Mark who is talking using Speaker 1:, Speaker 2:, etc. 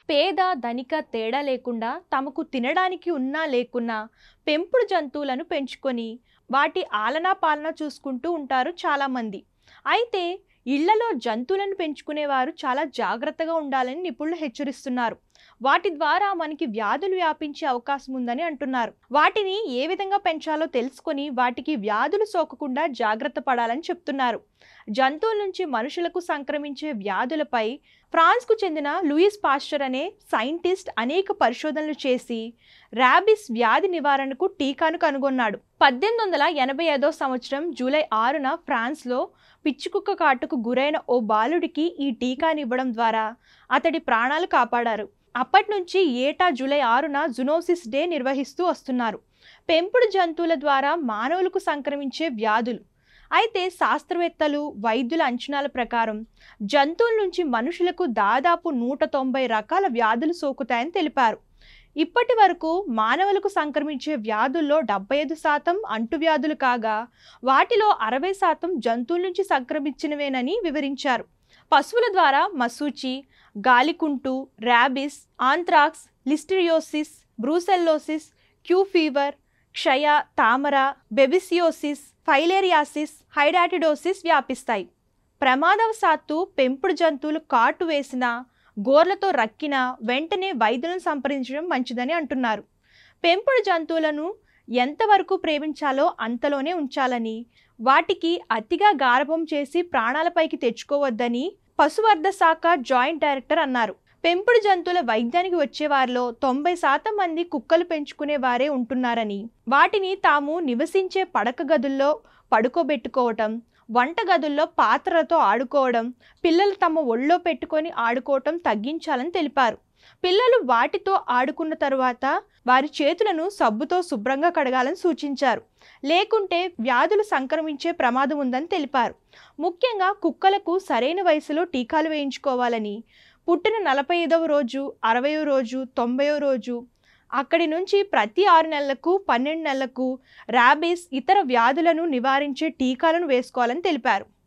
Speaker 1: పేద ధనిక తేడా లేకుండా తమకు తినడానికి ఉన్నా లేకున్నా పెంపుడు జంతువులను పెంచుకొని వాటి ఆలనా పాలన చూసుకుంటూ ఉంటారు చాలామంది. అయితే ఇళ్లలో జంతువులను పెంచుకునేవారు చాలా జాగ్రత్తగా ఉండాలని నిపుణులు హెచ్చరిస్తున్నారు. వాటి ద్వారా మనకి వ్యాధులు వ్యాపించే అవకాశం ఉందని అంటున్నారు. వాటిని ఏ విధంగా పెంచాలో తెలుసుకొని వాటికి వ్యాధులు సోకకుండా జాగ్రత్త పడాలని చెప్తున్నారు. జంతువుల నుంచి మనుషులకు సంక్రమించే వ్యాధులపై ఫ్రాన్స్కు చెందిన లూయిస్ పాస్చర్ అనే సైంటిస్ట్ అనేక పరిశోధనలు చేసి ర్యాబిస్ వ్యాధి నివారణకు టీకాను కనుగొన్నాడు. 1885 సంవత్సరం జూలై 6న ఫ్రాన్స్లో పిచ్చికుక్క కాటుకు గురైన ఓ బాలుడికి ఈ టీకానివ్వడం ద్వారా అతడి ప్రాణాలు కాపాడారు. అప్పటి నుంచి ఏటా జూలై 6న జూనోసిస్ డే నిర్వహిస్తూ వస్తున్నారు. పెంపుడు జంతువుల ద్వారా మానవులకు సంక్రమించే వ్యాధులు. అయితే శాస్త్రవేత్తలు వైద్యుల అంచనాల ప్రకారం జంతువుల నుంచి మనుషులకు దాదాపు 190 రకాల వ్యాధులు సోకుతాయని తెలిపారు. ఇప్పటి వరకు మానవులకు సంక్రమించే వ్యాధుల్లో 75% అంటువ్యాధులు కాగా వాటిలో 60% జంతువుల నుంచి సంక్రమించినవేనని వివరించారు. పశువుల ద్వారా మసూచి, గాలికుంటు, rabies, anthrax, listeriosis, brucellosis, Q fever, క్షయ, తామర, బెబిసియోసిస్, ఫైలేరియాసిస్, హైడాటిడోసిస్ వ్యాపిస్తాయి. ప్రమాదవశాత్తు పెంపుడు జంతువులు కాటు వేసినా గోర్లతో రక్కినా వెంటనే వైద్యులను సంప్రదించడం మంచిదని అంటున్నారు. పెంపుడు జంతువులను ఎంతవరకు ప్రేమించాలో అంతలోనే ఉంచాలని, వాటికి అతిగా గారభం చేసి ప్రాణాలపైకి తెచ్చుకోవద్దని పశువర్ధ శాఖ జాయింట్ డైరెక్టర్ అన్నారు. పెంపుడు జంతువుల వైద్యానికి వచ్చే వారిలో 90% మంది కుక్కలు పెంచుకునే వారే ఉంటున్నారని, వాటిని తాము నివసించే పడక గదుల్లో పడుకోబెట్టుకోవటం, వంట గదుల్లో పాత్రలతో ఆడుకోవడం, పిల్లలు తమ ఒళ్ళో పెట్టుకొని ఆడుకోవటం తగ్గించాలని తెలిపారు. పిల్లలు వాటితో ఆడుకున్న తరువాత వారి చేతులను సబ్బుతో శుభ్రంగా కడగాలని సూచించారు. లేకుంటే వ్యాధులు సంక్రమించే ప్రమాదం ఉందని తెలిపారు. ముఖ్యంగా కుక్కలకు సరైన వయసులో టీకాలు వేయించుకోవాలని, పుట్టిన 45వ రోజు, 60వ రోజు, 90వ రోజు, అక్కడి నుంచి ప్రతి 6 నెలలకు 12 నెలలకు ర్యాబిస్ ఇతర వ్యాధులను నివారించే టీకాలను వేసుకోవాలని తెలిపారు.